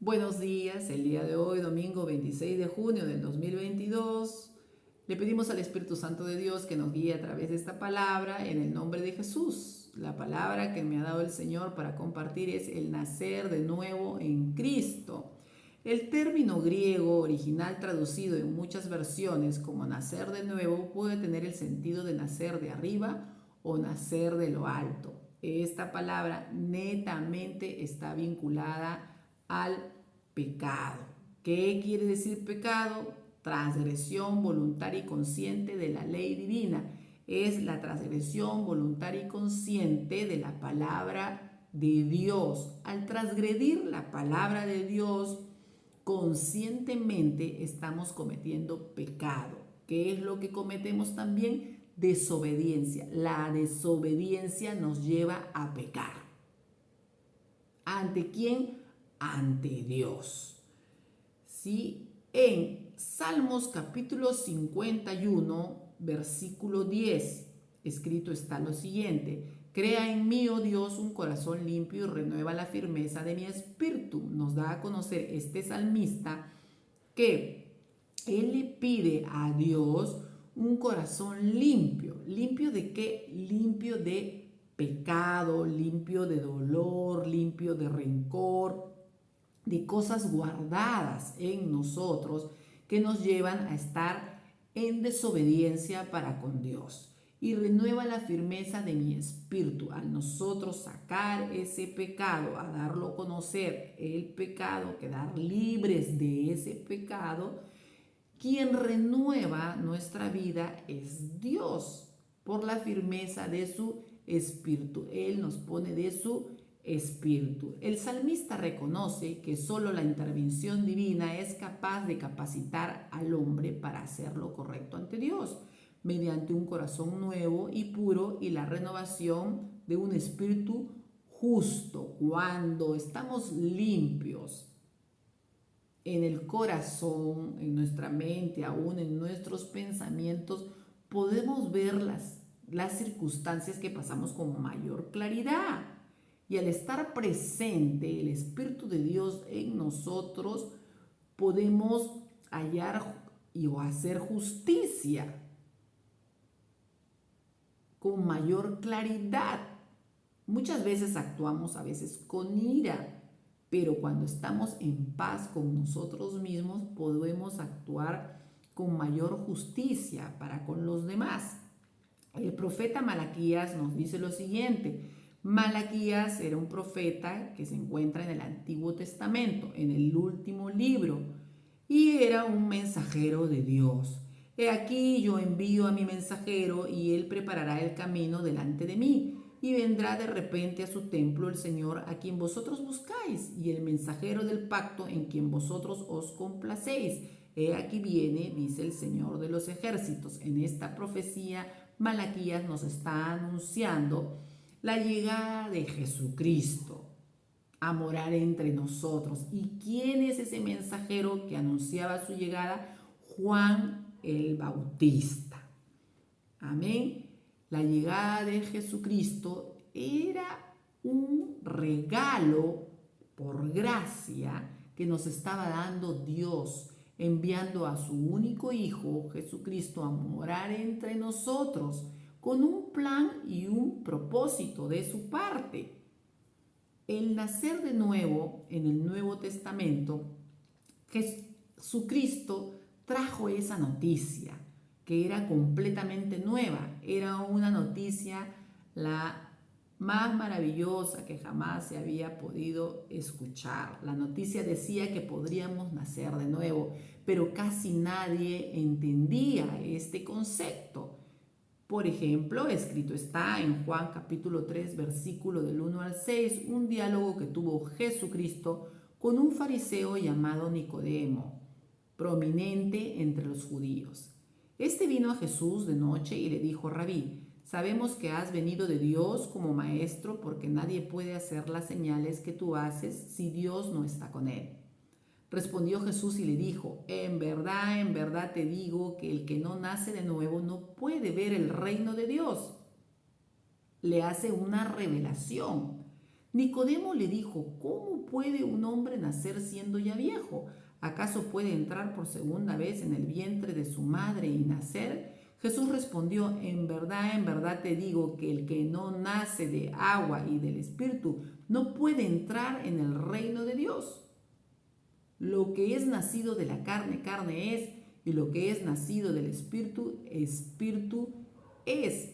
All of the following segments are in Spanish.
Buenos días, el día de hoy, domingo 26 de junio del 2022. Le pedimos al Espíritu Santo de Dios que nos guíe a través de esta palabra en el nombre de Jesús. La palabra que me ha dado el Señor para compartir es el nacer de nuevo en Cristo. El término griego original traducido en muchas versiones como nacer de nuevo puede tener el sentido de nacer de arriba o nacer de lo alto. Esta palabra netamente está vinculada al pecado. ¿Qué quiere decir pecado? Transgresión voluntaria y consciente de la ley divina. Es la transgresión voluntaria y consciente de la palabra de Dios. Al transgredir la palabra de Dios, conscientemente estamos cometiendo pecado. ¿Qué es lo que cometemos también? Desobediencia. La desobediencia nos lleva a pecar. ¿Ante quién? Ante Dios. ¿Sí? En Salmos capítulo 51, versículo 10, escrito está lo siguiente: crea en mí, oh Dios, un corazón limpio y renueva la firmeza de mi espíritu. Nos da a conocer este salmista que él le pide a Dios un corazón limpio. ¿Limpio de qué? Limpio de pecado, limpio de dolor, limpio de rencor, de cosas guardadas en nosotros que nos llevan a estar en desobediencia para con Dios. Y renueva la firmeza de mi espíritu. Al nosotros sacar ese pecado, a darlo a conocer el pecado, quedar libres de ese pecado, quien renueva nuestra vida es Dios por la firmeza de su espíritu. Él nos pone de su espíritu. El salmista reconoce que solo la intervención divina es capaz de capacitar al hombre para hacer lo correcto ante Dios, mediante un corazón nuevo y puro y la renovación de un espíritu justo. Cuando estamos limpios en el corazón, en nuestra mente, aún en nuestros pensamientos, podemos ver las circunstancias que pasamos con mayor claridad. Y al estar presente el Espíritu de Dios en nosotros, podemos hallar o hacer justicia con mayor claridad. Muchas veces actuamos a veces con ira, pero cuando estamos en paz con nosotros mismos podemos actuar con mayor justicia para con los demás. El profeta Malaquías nos dice lo siguiente: Malaquías era un profeta que se encuentra en el Antiguo Testamento, en el último libro, y era un mensajero de Dios. He aquí yo envío a mi mensajero y él preparará el camino delante de mí. Y vendrá de repente a su templo el Señor a quien vosotros buscáis, y el mensajero del pacto en quien vosotros os complacéis. He aquí viene, dice el Señor de los ejércitos. En esta profecía, Malaquías nos está anunciando la llegada de Jesucristo a morar entre nosotros. ¿Y quién es ese mensajero que anunciaba su llegada? Juan el Bautista. Amén. La llegada de Jesucristo era un regalo por gracia que nos estaba dando Dios, enviando a su único Hijo, Jesucristo, a morar entre nosotros, con un plan y un propósito de su parte. El nacer de nuevo en el Nuevo Testamento, Jesucristo trajo esa noticia que era completamente nueva. Era una noticia la más maravillosa que jamás se había podido escuchar. La noticia decía que podríamos nacer de nuevo, pero casi nadie entendía este concepto. Por ejemplo, escrito está en Juan capítulo 3, versículo del 1 al 6, un diálogo que tuvo Jesucristo con un fariseo llamado Nicodemo, prominente entre los judíos. Este vino a Jesús de noche y le dijo: Rabí, sabemos que has venido de Dios como maestro, porque nadie puede hacer las señales que tú haces si Dios no está con él. Respondió Jesús y le dijo: en verdad te digo que el que no nace de nuevo no puede ver el reino de Dios. Le hace una revelación. Nicodemo le dijo, ¿cómo puede un hombre nacer siendo ya viejo? ¿Acaso puede entrar por segunda vez en el vientre de su madre y nacer? Jesús respondió, en verdad te digo que el que no nace de agua y del Espíritu no puede entrar en el reino de Dios. Lo que es nacido de la carne, carne es, y lo que es nacido del Espíritu, Espíritu es.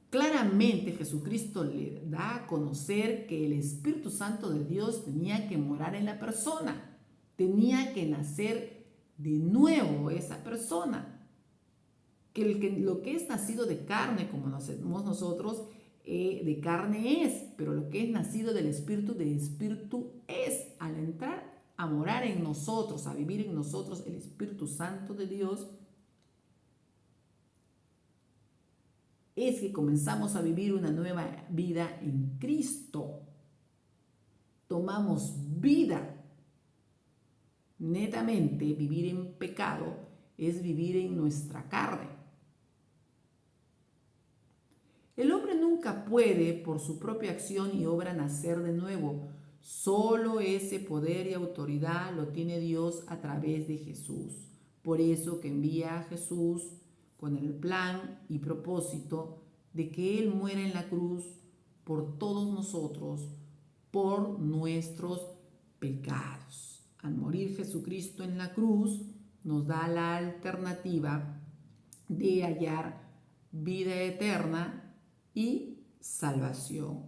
Claramente Jesucristo le da a conocer que el Espíritu Santo de Dios tenía que morar en la persona, tenía que nacer de nuevo esa persona. Que lo que es nacido de carne, como nacemos nosotros, de carne es, pero lo que es nacido del Espíritu, de Espíritu es. Al entrar a morar en nosotros, a vivir en nosotros el Espíritu Santo de Dios, es que comenzamos a vivir una nueva vida en Cristo. Tomamos vida. Netamente, vivir en pecado es vivir en nuestra carne. El hombre nunca puede, por su propia acción y obra, nacer de nuevo. Solo ese poder y autoridad lo tiene Dios a través de Jesús. Por eso que envía a Jesús con el plan y propósito de que Él muera en la cruz por todos nosotros, por nuestros pecados. Al morir Jesucristo en la cruz, nos da la alternativa de hallar vida eterna y salvación.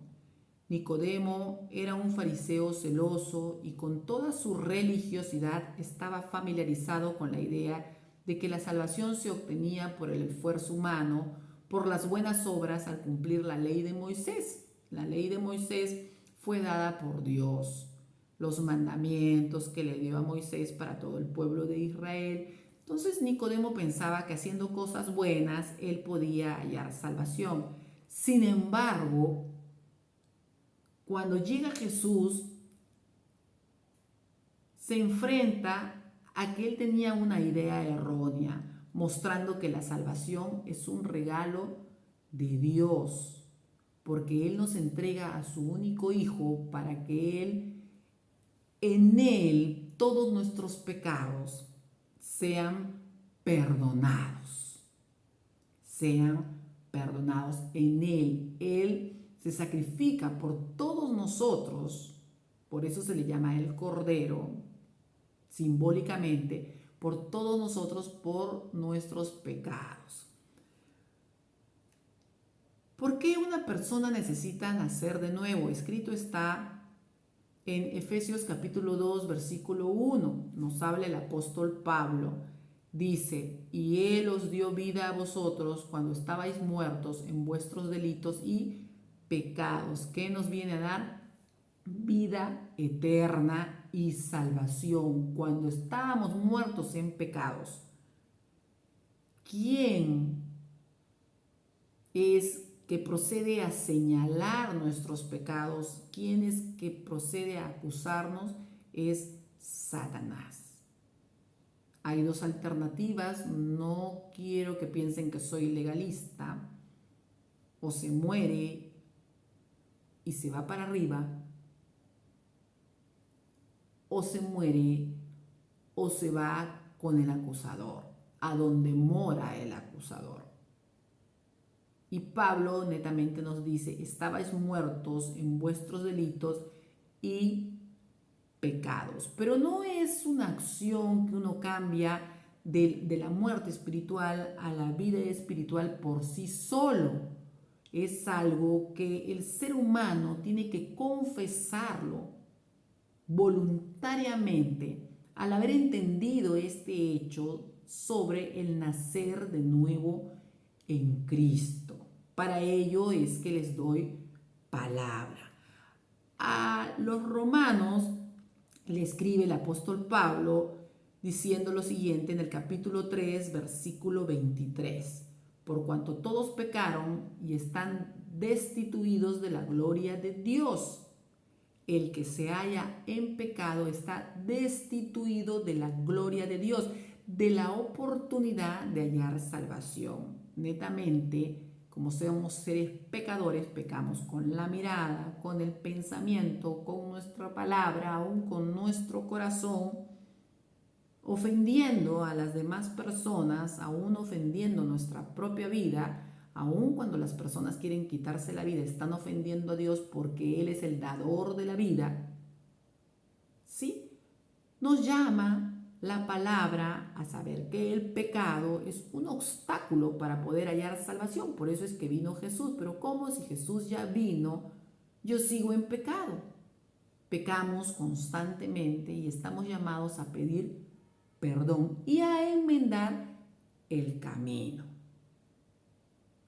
Nicodemo era un fariseo celoso y con toda su religiosidad estaba familiarizado con la idea de que la salvación se obtenía por el esfuerzo humano, por las buenas obras al cumplir la ley de Moisés. La ley de Moisés fue dada por Dios, los mandamientos que le dio a Moisés para todo el pueblo de Israel. Entonces Nicodemo pensaba que haciendo cosas buenas él podía hallar salvación. Sin embargo, cuando llega Jesús, se enfrenta a que él tenía una idea errónea, mostrando que la salvación es un regalo de Dios, porque Él nos entrega a su único Hijo para que en Él, todos nuestros pecados sean perdonados. Sean perdonados en Él. Él se sacrifica por todos nosotros, por eso se le llama el Cordero, simbólicamente, por todos nosotros, por nuestros pecados. ¿Por qué una persona necesita nacer de nuevo? Escrito está en Efesios capítulo 2, versículo 1. Nos habla el apóstol Pablo. Dice, y Él os dio vida a vosotros cuando estabais muertos en vuestros delitos y pecados. ¿Qué nos viene a dar? Vida eterna y salvación. Cuando estábamos muertos en pecados. ¿Quién es que procede a señalar nuestros pecados? ¿Quién es que procede a acusarnos? Es Satanás. Hay dos alternativas. No quiero que piensen que soy legalista. O se muere y se va para arriba, o se muere o se va con el acusador, a donde mora el acusador. Y Pablo netamente nos dice, estabais muertos en vuestros delitos y pecados. Pero no es una acción que uno cambia de la muerte espiritual a la vida espiritual por sí solo. Es algo que el ser humano tiene que confesarlo voluntariamente al haber entendido este hecho sobre el nacer de nuevo en Cristo. Para ello es que les doy palabra. A los romanos le escribe el apóstol Pablo diciendo lo siguiente en el capítulo 3, versículo 23. Por cuanto todos pecaron y están destituidos de la gloria de Dios. El que se halla en pecado está destituido de la gloria de Dios, de la oportunidad de hallar salvación. Netamente, como somos seres pecadores, pecamos con la mirada, con el pensamiento, con nuestra palabra, aún con nuestro corazón, ofendiendo a las demás personas, aún ofendiendo nuestra propia vida. Aun cuando las personas quieren quitarse la vida, están ofendiendo a Dios porque Él es el dador de la vida. ¿Sí? Nos llama la palabra a saber que el pecado es un obstáculo para poder hallar salvación. Por eso es que vino Jesús. Pero ¿cómo si Jesús ya vino? Yo sigo en pecado. Pecamos constantemente y estamos llamados a pedir perdón y a enmendar el camino.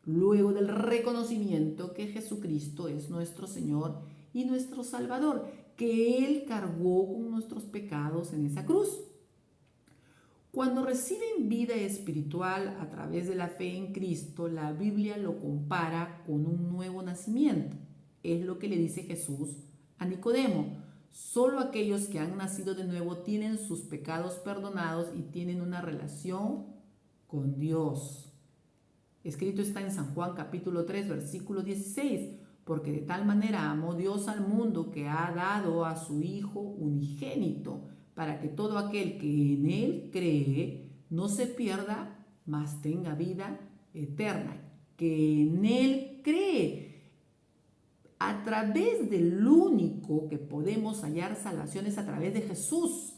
Luego del reconocimiento que Jesucristo es nuestro Señor y nuestro Salvador, que Él cargó con nuestros pecados en esa cruz. Cuando reciben vida espiritual a través de la fe en Cristo, la Biblia lo compara con un nuevo nacimiento. Es lo que le dice Jesús a Nicodemo. Solo aquellos que han nacido de nuevo tienen sus pecados perdonados y tienen una relación con Dios. Escrito está en San Juan capítulo 3, versículo 16, porque de tal manera amó Dios al mundo que ha dado a su Hijo unigénito, para que todo aquel que en Él cree no se pierda, mas tenga vida eterna. Que en Él cree. A través del único que podemos hallar salvación es a través de Jesús.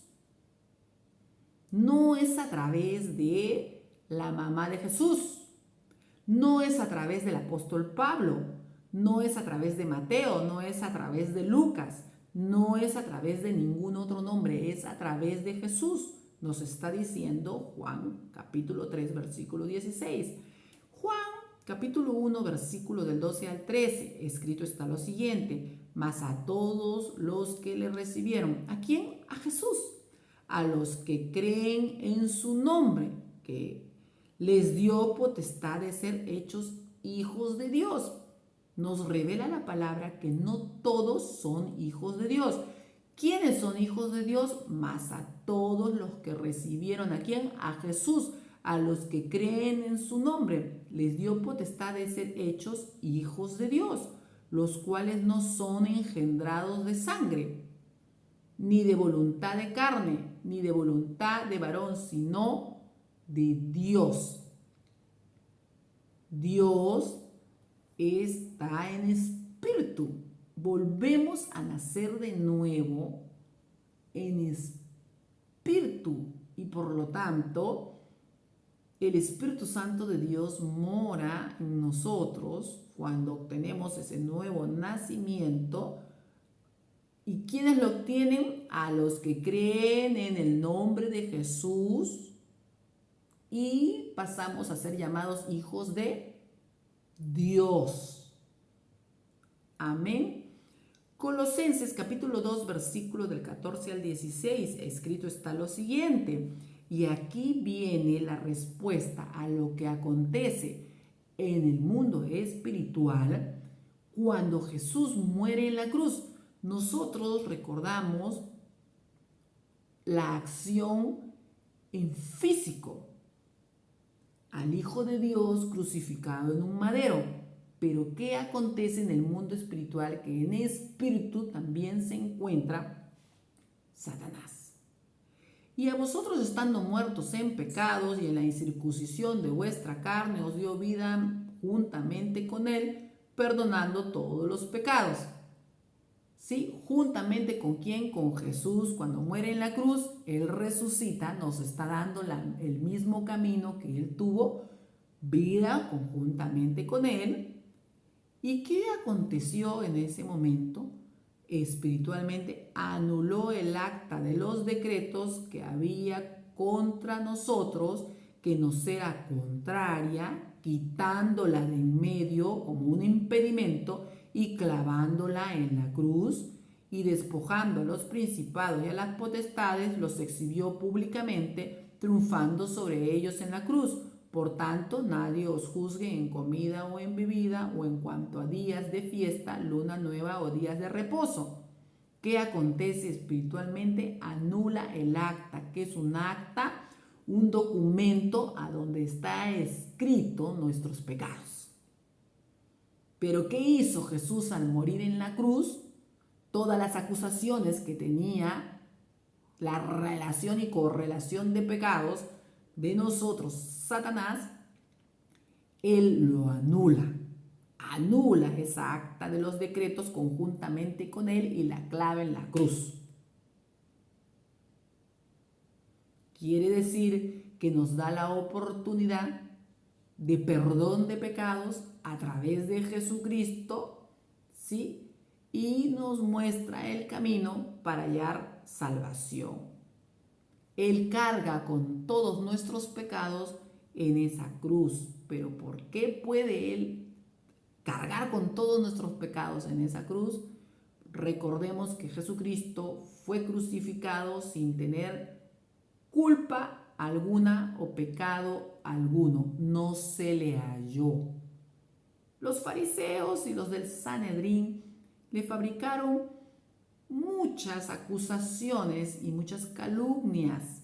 No es a través de la mamá de Jesús. No es a través del apóstol Pablo, no es a través de Mateo, no es a través de Lucas, no es a través de ningún otro nombre, es a través de Jesús. Nos está diciendo Juan capítulo 3, versículo 16. Juan capítulo 1, versículo del 12 al 13, escrito está lo siguiente: mas a todos los que le recibieron, ¿a quién? A Jesús, a los que creen en su nombre, que les dio potestad de ser hechos hijos de Dios. Nos revela la palabra que no todos son hijos de Dios. ¿Quiénes son hijos de Dios? Mas a todos los que recibieron, ¿a quién? A Jesús, a los que creen en su nombre. Les dio potestad de ser hechos hijos de Dios, los cuales no son engendrados de sangre, ni de voluntad de carne, ni de voluntad de varón, sino de Dios. Dios está en espíritu. Volvemos a nacer de nuevo en espíritu y por lo tanto el Espíritu Santo de Dios mora en nosotros cuando obtenemos ese nuevo nacimiento. ¿Y quiénes lo obtienen? A los que creen en el nombre de Jesús y pasamos a ser llamados hijos de Dios. Amén. Colosenses capítulo 2, versículo del 14 al 16, escrito está lo siguiente: y aquí viene la respuesta a lo que acontece en el mundo espiritual cuando Jesús muere en la cruz. Nosotros recordamos la acción en físico al Hijo de Dios crucificado en un madero. Pero ¿qué acontece en el mundo espiritual? Que en espíritu también se encuentra Satanás. Y a vosotros, estando muertos en pecados y en la incircuncisión de vuestra carne, os dio vida juntamente con él, perdonando todos los pecados. ¿Sí? Juntamente con quién? Con Jesús. Cuando muere en la cruz, Él resucita, nos está dando el mismo camino que Él tuvo, vida conjuntamente con Él. ¿Y qué aconteció en ese momento? Espiritualmente anuló el acta de los decretos que había contra nosotros, que nos era contraria, quitándola de en medio como un impedimento y clavándola en la cruz, y despojando a los principados y a las potestades, los exhibió públicamente, triunfando sobre ellos en la cruz. Por tanto, nadie os juzgue en comida o en bebida, o en cuanto a días de fiesta, luna nueva o días de reposo. ¿Qué acontece espiritualmente? Anula el acta. ¿Qué es un acta? Un documento a donde está escrito nuestros pecados. Pero ¿qué hizo Jesús al morir en la cruz? Todas las acusaciones que tenía la relación y correlación de pecados de nosotros, Satanás, Él lo anula. Anula esa acta de los decretos conjuntamente con Él y la clava en la cruz. Quiere decir que nos da la oportunidad de perdón de pecados a través de Jesucristo, ¿sí? Y nos muestra el camino para hallar salvación. Él carga con todos nuestros pecados en esa cruz. Pero ¿por qué puede Él cargar con todos nuestros pecados en esa cruz? Recordemos que Jesucristo fue crucificado sin tener culpa alguna o pecado alguno. No se le halló. Los fariseos y los del Sanedrín le fabricaron muchas acusaciones y muchas calumnias.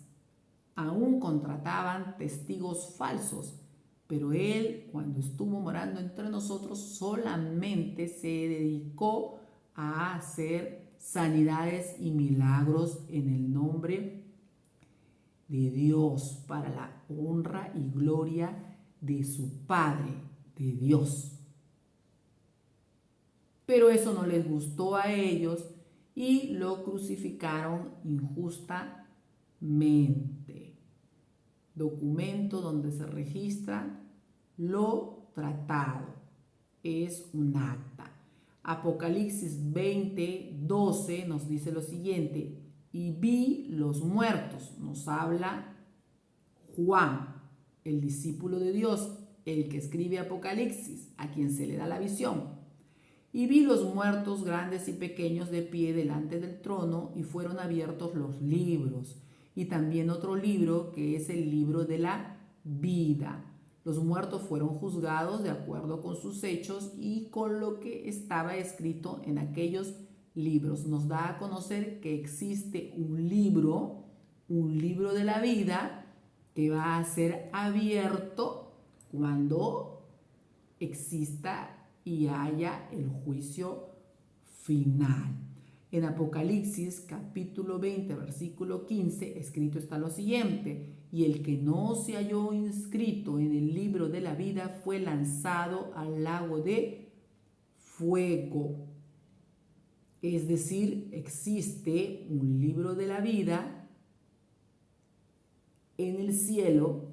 Aún contrataban testigos falsos, pero él, cuando estuvo morando entre nosotros, solamente se dedicó a hacer sanidades y milagros en el nombre de Dios, para la honra y gloria de su Padre, de Dios. Pero eso no les gustó a ellos y lo crucificaron injustamente. Documento donde se registra lo tratado. Es un acta. Apocalipsis 20:12 nos dice lo siguiente: y vi los muertos. Nos habla Juan, el discípulo de Dios, el que escribe Apocalipsis, a quien se le da la visión. Y vi los muertos grandes y pequeños de pie delante del trono, y fueron abiertos los libros, y también otro libro que es el libro de la vida. Los muertos fueron juzgados de acuerdo con sus hechos y con lo que estaba escrito en aquellos libros. Nos da a conocer que existe un libro de la vida que va a ser abierto cuando exista y haya el juicio final. En Apocalipsis capítulo 20, versículo 15, escrito está lo siguiente: y el que no se halló inscrito en el libro de la vida fue lanzado al lago de fuego. Es decir, existe un libro de la vida en el cielo,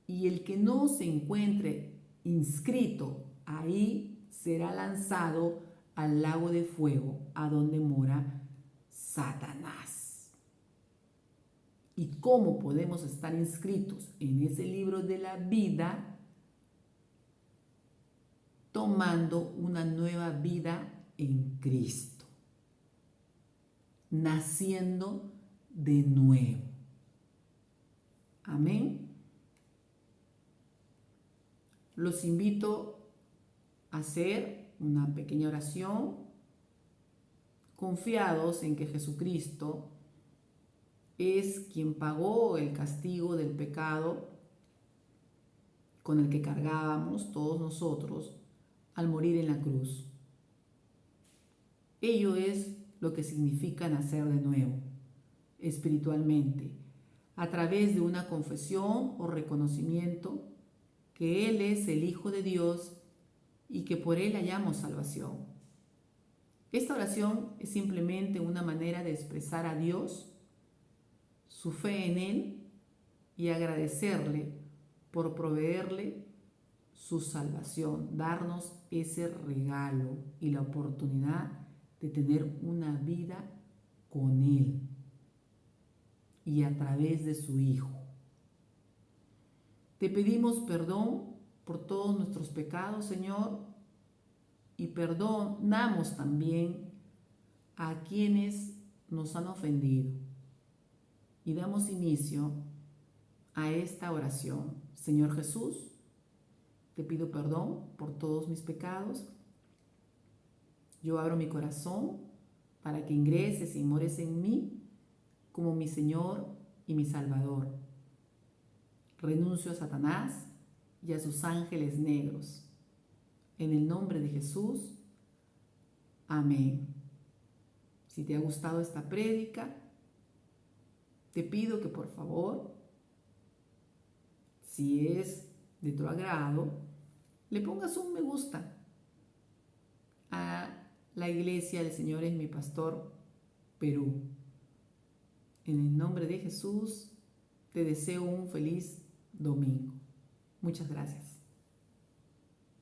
y el que no se encuentre inscrito ahí será lanzado al lago de fuego, a donde mora Satanás. ¿Y cómo podemos estar inscritos en ese libro de la vida? Tomando una nueva vida en Cristo, naciendo de nuevo. Amén. Los invito a hacer una pequeña oración, confiados en que Jesucristo es quien pagó el castigo del pecado con el que cargábamos todos nosotros al morir en la cruz. Ello es lo que significa nacer de nuevo, espiritualmente, a través de una confesión o reconocimiento que Él es el Hijo de Dios y que por Él hallamos salvación. Esta oración es simplemente una manera de expresar a Dios su fe en Él y agradecerle por proveerle su salvación, darnos ese regalo y la oportunidad de tener una vida con Él y a través de su Hijo. Te pedimos perdón por todos nuestros pecados, Señor, y perdonamos también a quienes nos han ofendido. Y damos inicio a esta oración. Señor Jesús, te pido perdón por todos mis pecados. Yo abro mi corazón para que ingreses y mores en mí como mi Señor y mi Salvador. Renuncio a Satanás y a sus ángeles negros. En el nombre de Jesús. Amén. Si te ha gustado esta prédica, te pido que por favor, si es de tu agrado, le pongas un me gusta a la Iglesia del Señor es mi Pastor Perú. En el nombre de Jesús, te deseo un feliz domingo. Muchas gracias.